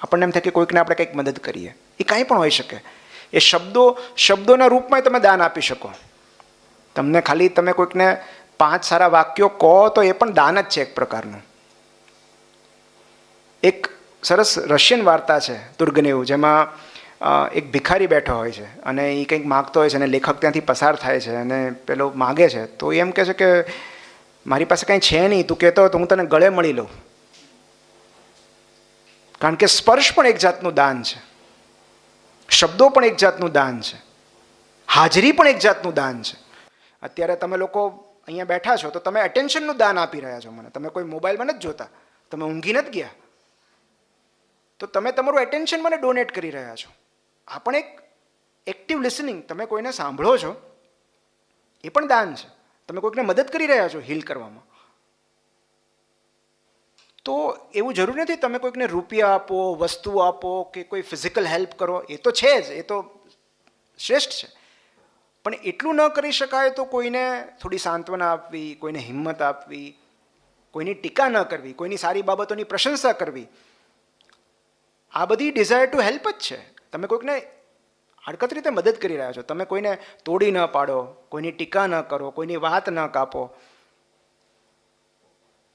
આપણને એમ થાય કે કોઈકને આપણે કંઈક મદદ કરીએ. એ કાંઈ પણ હોઈ શકે. એ શબ્દોના રૂપમાં તમે દાન આપી શકો. તમને ખાલી તમે કોઈકને 5 સારા વાક્યો કહો તો એ પણ દાન જ છે એક પ્રકારનું. એક સરસ રશિયન વાર્તા છે તુર્ગનેવ, જેમાં એક ભિખારી બેઠો હોય છે અને એ કંઈક માગતો હોય છે અને લેખક ત્યાંથી પસાર થાય છે અને પેલો માગે છે તો એમ કહે છે કે મારી પાસે કંઈ છે નહીં, તું કહેતો તો હું તને ગળે મળી લઉં. કારણ કે સ્પર્શ પણ એક જાતનું દાન છે, શબ્દો પણ એક જાતનું દાન છે, હાજરી પણ એક જાતનું દાન છે. અત્યારે તમે લોકો અહીંયા બેઠા છો તો તમે એટેન્શનનું દાન આપી રહ્યા છો મને. તમે કોઈ મોબાઈલમાં નથી જોતા, તમે ઊંઘી નથી ગયા, તો તમે તમારું એટેન્શન મને ડોનેટ કરી રહ્યા છો. આ પણ એક એક્ટિવ લિસનિંગ, તમે કોઈને સાંભળો છો એ પણ દાન છે. તમે કોઈકને મદદ કરી રહ્યા છો હીલ કરવામાં. તો એવું જરૂર નથી તમે કોઈકને રૂપિયા આપો, વસ્તુ આપો કે કોઈ ફિઝિકલ હેલ્પ કરો, એ તો છે જ, એ તો શ્રેષ્ઠ છે. પણ એટલું ન કરી શકાય તો કોઈને થોડી સાંત્વના આપવી, કોઈને હિંમત આપવી, કોઈની ટીકા ન કરવી, કોઈની સારી બાબતોની પ્રશંસા કરવી, આ બધી ડિઝાયર ટુ હેલ્પ જ છે. તમે કોઈકને આડકત રીતે મદદ કરી રહ્યા છો. તમે કોઈને તોડી ન પાડો, કોઈની ટીકા ન કરો, કોઈની વાત ન કાપો,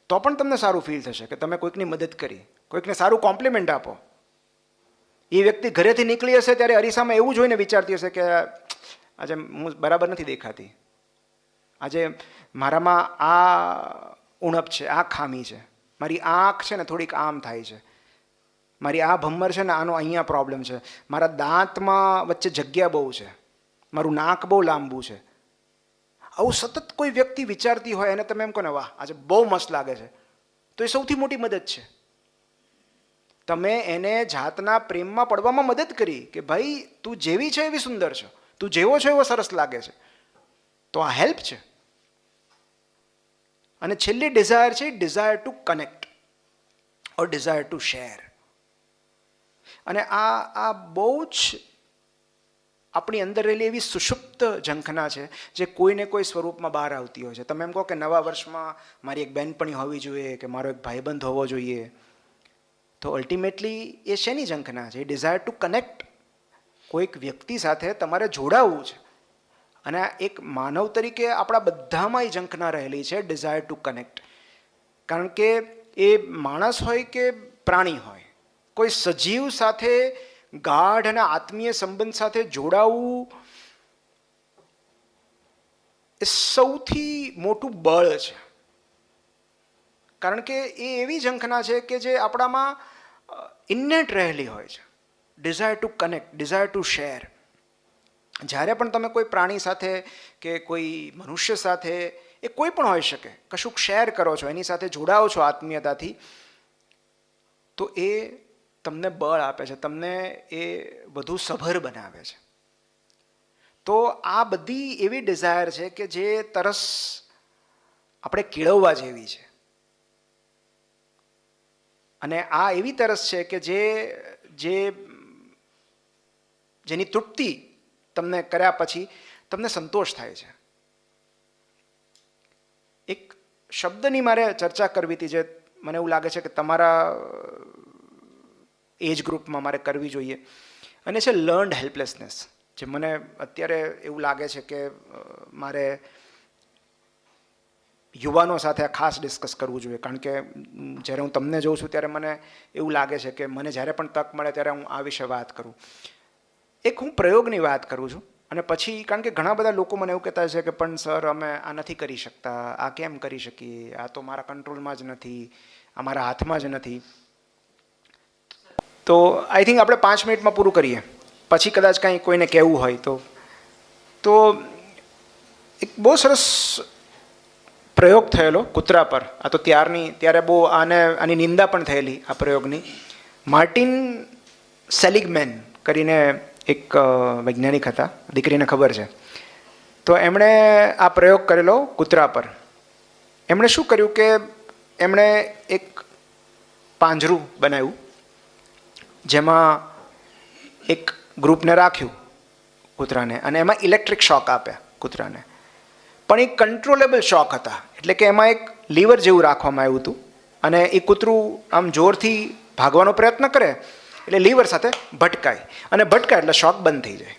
તો પણ તમને સારું ફીલ થશે કે તમે કોઈકની મદદ કરી. કોઈકને સારું કોમ્પ્લિમેન્ટ આપો. એ વ્યક્તિ ઘરેથી નીકળી હશે ત્યારે અરીસામાં એવું જોઈને વિચારતી હશે કે આજે હું બરાબર નથી દેખાતી, આજે મારામાં આ ઉણપ છે, આ ખામી છે, મારી આંખ છે ને થોડીક આમ થાય છે, મારી આ ભમર છે ને આનો અહીંયા પ્રોબ્લેમ છે, મારા દાંતમાં વચ્ચે જગ્યા બહુ છે, મારું નાક બહુ લાંબુ છે. આવું સતત કોઈ વ્યક્તિ વિચારતી હોય અને તમે એમ કહો ને વાહ આજે બહુ મસ્ત લાગે છે, તો એ સૌથી મોટી મદદ છે. તમે એને જાતના પ્રેમમાં પડવામાં મદદ કરી કે ભાઈ તું જેવી છે એવી સુંદર છે, તું જેવો છે એવો સરસ લાગે છે. તો આ હેલ્પ છે. અને છેલ્લી ડિઝાયર છે desire to connect or desire to share. અને આ બહુ જ આપણી અંદર રહેલી એવી સુષુપ્ત ઝંખના છે જે કોઈને કોઈ સ્વરૂપમાં બહાર આવતી હોય છે. તમે એમ કહો કે નવા વર્ષમાં મારી એક બહેનપણી હોવી જોઈએ કે મારો એક ભાઈબંધ હોવો જોઈએ, તો અલ્ટિમેટલી એ શેની ઝંખના છે? એ ડિઝાયર ટુ કનેક્ટ. કોઈક વ્યક્તિ સાથે તમારે જોડાવવું છે. અને એક માનવ તરીકે આપણા બધામાં એ ઝંખના રહેલી છે, ડિઝાયર ટુ કનેક્ટ. કારણ કે એ માણસ હોય કે પ્રાણી હોય, કોઈ સજીવ સાથે ગાઢ અને આત્મીય સંબંધ સાથે જોડાવું એ સૌથી મોટું બળ છે. કારણ કે એ એવી ઝંખના છે કે જે આપણામાં ઇન્નેટ રહેલી હોય છે. Desire to connect, desire to share. જ્યારે પણ તમે કોઈ પ્રાણી સાથે કે કોઈ મનુષ્ય સાથે, એ કોઈ પણ હોઈ શકે, કશુંક શેર કરો છો, એની સાથે જોડાઓ છો આત્મીયતાથી, તો એ તમને બળ આપે છે, તમને એ વધુ સભર બનાવે છે. તો આ બધી એવી ડિઝાયર છે કે જે તરસ આપણે કેળવવા જેવી છે. અને આ એવી તરસ છે કે જેની તૃપ્તિ તમને કર્યા પછી તમને સંતોષ થાય છે. એક શબ્દની મારે ચર્ચા કરવી હતી જે મને એવું લાગે છે કે તમારા એજ ગ્રુપમાં મારે કરવી જોઈએ, અને છે લર્ન્ડ હેલ્પલેસનેસ. જે મને અત્યારે એવું લાગે છે કે મારે યુવાનો સાથે આ ખાસ ડિસ્કસ કરવું જોઈએ. કારણ કે જ્યારે હું તમને જોઉં છું ત્યારે મને એવું લાગે છે કે મને જ્યારે પણ તક મળે ત્યારે હું આ વિશે વાત કરું. એક હું પ્રયોગની વાત કરું છું અને પછી, કારણ કે ઘણા બધા લોકો મને એવું કહેતા છે કે પણ સર અમે આ નથી કરી શકતા, આ કેમ કરી શકીએ, આ તો મારા કંટ્રોલમાં જ નથી, આ મારા હાથમાં જ નથી. તો આઈ થિંક આપણે 5 મિનિટમાં પૂરું કરીએ, પછી કદાચ કાંઈ કોઈને કહેવું હોય તો એક બહુ સરસ પ્રયોગ થયેલો કૂતરા પર. આ તો ત્યારે બહુ આની નિંદા પણ થયેલી આ પ્રયોગની. માર્ટિન સેલિગમેન કરીને એક વૈજ્ઞાનિક હતા, દીકરીને ખબર છે. તો એમણે આ પ્રયોગ કરેલો કૂતરા પર. એમણે શું કર્યું કે એમણે એક પાંજરું બનાવ્યું જેમાં એક ગ્રુપને રાખ્યું કૂતરાને, અને એમાં ઇલેક્ટ્રિક શોક આપ્યા કૂતરાને. પણ એ કંટ્રોલેબલ શોક હતા, એટલે કે એમાં એક લીવર જેવું રાખવામાં આવ્યું હતું અને એ કૂતરું આમ જોરથી ભાગવાનો પ્રયત્ન કરે એટલે લીવર સાથે ભટકાય, અને ભટકાય એટલે શોક બંધ થઈ જાય.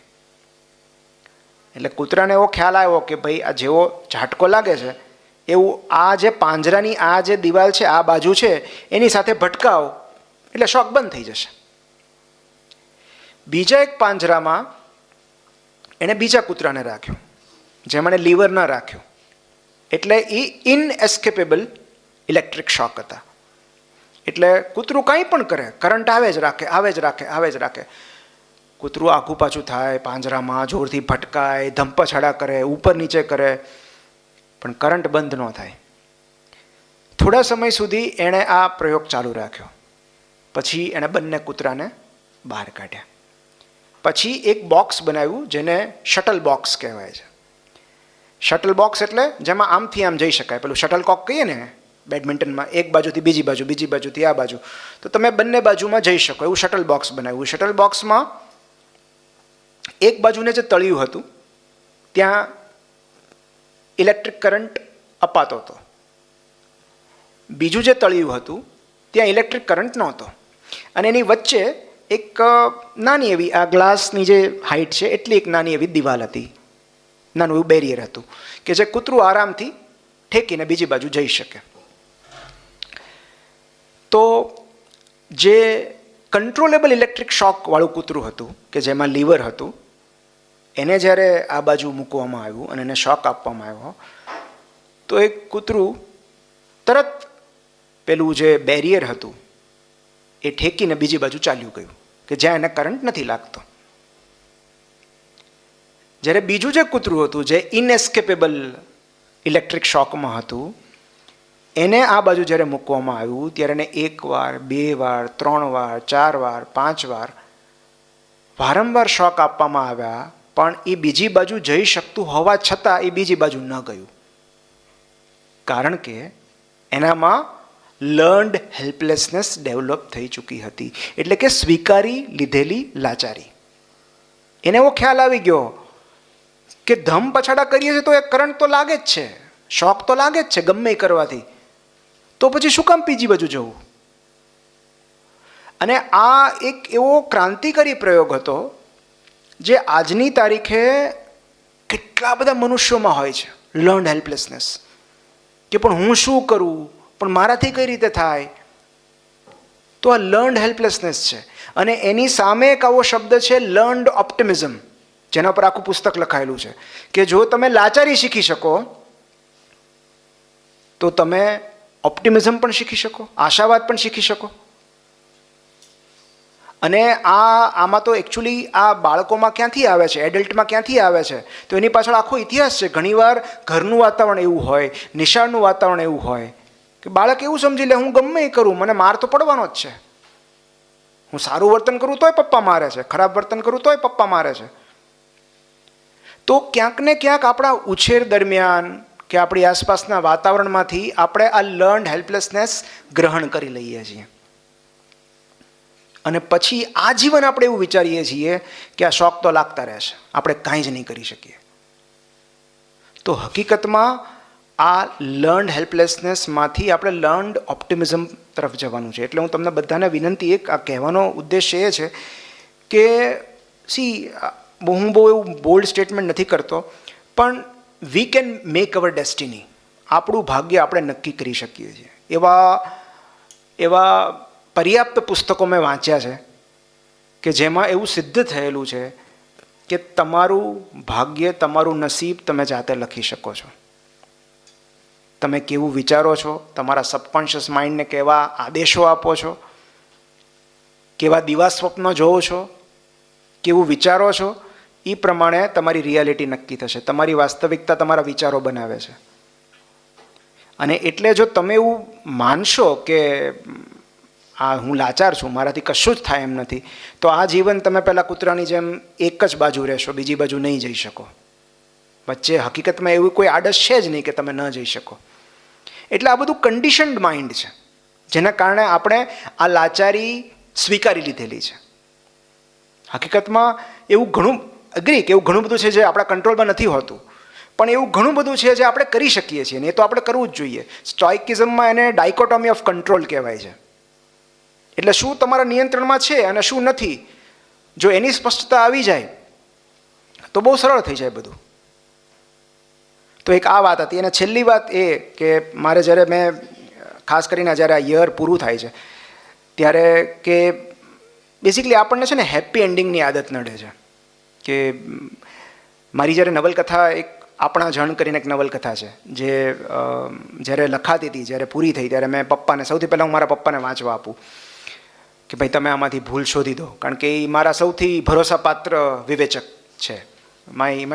એટલે કૂતરાને એવો ખ્યાલ આવ્યો કે ભાઈ આ જેવો ઝાટકો લાગે છે એવું આ જે પાંજરાની આ જે દિવાલ છે આ બાજુ છે એની સાથે ભટકાવ એટલે શોક બંધ થઈ જશે. બીજા એક પાંજરામાં એણે બીજા કૂતરાને રાખ્યો જેમણે લીવર ન રાખ્યું, એટલે એ ઇનએસ્કેપેબલ ઇલેક્ટ્રિક શોક હતા. એટલે કૂતરું કંઈ પણ કરે, કરંટ આવે જ રાખે, આવે જ રાખે, આવે જ રાખે. કૂતરું આઘું પાછું થાય, પાંજરામાં જોરથી ભટકાય, ધંપછાડા કરે, ઉપર નીચે કરે, પણ કરંટ બંધ ન થાય. થોડા સમય સુધી એણે આ પ્રયોગ ચાલુ રાખ્યો. પછી એણે બંને કૂતરાને બહાર કાઢ્યા. પછી એક બોક્સ બનાવ્યું જેને શટલ બોક્સ કહેવાય છે. શટલ બોક્સ એટલે જેમાં આમથી આમ જઈ શકાય, પેલું શટલ કોક કહીએ ને બેડમિન્ટનમાં, એક બાજુથી બીજી બાજુ, બીજી બાજુથી આ બાજુ, તો તમે બંને બાજુમાં જઈ શકો એવું શટલ બોક્સ બનાવ્યું. શટલ બોક્સમાં એક બાજુને જે તળિયું હતું ત્યાં ઇલેક્ટ્રિક કરંટ અપાતો હતો, બીજું જે તળિયું હતું ત્યાં ઇલેક્ટ્રિક કરંટ નહોતો, અને એની વચ્ચે એક નાની એવી આ ગ્લાસની જે હાઇટ છે એટલી એક નાની એવી દિવાલ હતી, નાનું એવું બેરિયર હતું કે જે કૂતરું આરામથી ઠેકીને બીજી બાજુ જઈ શકે. તો જે કંટ્રોલેબલ ઇલેક્ટ્રિક શોકવાળું કૂતરું હતું કે જેમાં લીવર હતું, એને જ્યારે આ બાજુ મૂકવામાં આવ્યું અને એને શોક આપવામાં આવ્યો તો એ કૂતરું તરત પેલું જે બેરિયર હતું એ ઠેકીને બીજી બાજુ ચાલ્યું ગયું કે જ્યાં એને કરંટ નથી લાગતો. જ્યારે બીજું જે કૂતરું હતું જે ઇનએસ્કેપેબલ ઇલેક્ટ્રિક શોકમાં હતું, એને આ બાજુ જ્યારે મૂકવામાં આવ્યું ત્યારે એને 1 વાર, 2 વાર, 3 વાર, 4 વાર, 5 વાર વારંવાર શોક આપવામાં આવ્યા, પણ એ બીજી બાજુ જઈ શકતું હોવા છતાં એ બીજી બાજુ ન ગયું, કારણ કે એનામાં લર્ન્ડ હેલ્પલેસનેસ ડેવલપ થઈ ચૂકી હતી, એટલે કે સ્વીકારી લીધેલી લાચારી. એને એવો ખ્યાલ આવી ગયો કે ધમ પછાડા કરીએ છીએ તો એ કરંટ તો લાગે જ છે, શોક તો લાગે જ છે ગમે એ કરવાથી, તો પછી શું કામ બીજી બાજુ જવું. અને આ એક એવો ક્રાંતિકારી પ્રયોગ હતો જે આજની તારીખે કેટલા બધા મનુષ્યોમાં હોય છે, લર્ન્ડ હેલ્પલેસનેસ, કે પણ હું શું કરું, પણ મારાથી કઈ રીતે થાય. તો આ લર્ન્ડ હેલ્પલેસનેસ છે. અને એની સામે એક આવો શબ્દ છે લર્ન્ડ ઓપ્ટિમિઝમ, જેના પર આખું પુસ્તક લખાયેલું છે કે જો તમે લાચારી શીખી શકો તો તમે ઓપ્ટિમિઝમ પણ શીખી શકો, આશાવાદ પણ શીખી શકો. અને આમાં તો એકચ્યુઅલી આ બાળકોમાં ક્યાંથી આવે છે, એડલ્ટમાં ક્યાંથી આવે છે, તો એની પાછળ આખો ઇતિહાસ છે. ઘણીવાર ઘરનું વાતાવરણ એવું હોય, નિશાળનું વાતાવરણ એવું હોય કે બાળક એવું સમજી લે હું ગમે એ કરું મને માર તો પડવાનો જ છે, હું સારું વર્તન કરું તોય પપ્પા મારે છે, ખરાબ વર્તન કરું તોય પપ્પા મારે છે. તો ક્યાંક ને ક્યાંક આપણા ઉછેર દરમિયાન કે આપણી આસપાસના વાતાવરણમાંથી આપણે આ લર્ન્ડ હેલ્પલેસનેસ ગ્રહણ કરી લઈએ છીએ, અને પછી આજીવન આપણે એવું વિચારીએ છીએ કે આ શોખ તો લાગતા રહેશે, આપણે કાંઈ જ નહીં કરી શકીએ. તો હકીકતમાં આ લર્ન્ડ હેલ્પલેસનેસમાંથી આપણે લર્ન્ડ ઓપ્ટિમિઝમ તરફ જવાનું છે. એટલે હું તમને બધાને વિનંતી, એક આ કહેવાનો ઉદ્દેશ્ય એ છે કે હું બહુ એવું બોલ્ડ સ્ટેટમેન્ટ નથી કરતો, પણ we can make hour destiny, આપણું ભાગ્ય આપણે નક્કી કરી શકીએ છીએ. એવા પર્યાપ્ત પુસ્તકો મેં વાંચ્યા છે કે જેમાં એવું સિદ્ધ થયેલું છે કે તમારું ભાગ્ય, તમારું નસીબ તમે જાતે લખી શકો છો. તમે કેવું વિચારો છો, તમારા સબકોન્શિયસ માઇન્ડને કેવા આદેશો આપો છો, કેવા દિવા સ્વપ્નો જોવો છો, કેવું વિચારો છો, એ પ્રમાણે તમારી રિયાલિટી નક્કી થશે. તમારી વાસ્તવિકતા તમારા વિચારો બનાવે છે. અને એટલે જો તમે એવું માનશો કે આ હું લાચાર છું, મારાથી કશું જ થાય એમ નથી, તો આ જીવન તમે પહેલાં કૂતરાની જેમ એક જ બાજુ રહેશો, બીજી બાજુ નહીં જઈ શકો. વચ્ચે હકીકતમાં એવું કોઈ આડસ છે જ નહીં કે તમે ન જઈ શકો. એટલે આ બધું કન્ડિશન્ડ માઇન્ડ છે, જેના કારણે આપણે આ લાચારી સ્વીકારી લીધેલી છે. હકીકતમાં એવું ઘણું અગ્રી કે એવું ઘણું બધું છે જે આપણા કંટ્રોલમાં નથી હોતું, પણ એવું ઘણું બધું છે જે આપણે કરી શકીએ છીએ, ને એ તો આપણે કરવું જ જોઈએ. સ્ટોઇકિઝમમાં એને ડાયકોટોમી ઓફ કંટ્રોલ કહેવાય છે. એટલે શું તમારા નિયંત્રણમાં છે અને શું નથી, જો એની સ્પષ્ટતા આવી જાય તો બહુ સરળ થઈ જાય બધું. તો એક આ વાત હતી. અને છેલ્લી વાત એ કે મારે જ્યારે મેં ખાસ કરીને જ્યારે આ યર પૂરું થાય છે ત્યારે કે બેઝિકલી આપણને છે ને હેપી એન્ડિંગની આદત નડે છે. કે મારી જ્યારે નવલકથા એક આપણા જણ કરીને એક નવલકથા છે જે જ્યારે લખાતી હતી, જ્યારે પૂરી થઈ ત્યારે મેં પપ્પાને સૌથી પહેલાં હું મારા પપ્પાને વાંચવા આપું કે ભાઈ તમે આમાંથી ભૂલ શોધી દો, કારણ કે એ મારા સૌથી ભરોસાપાત્ર વિવેચક છે. માય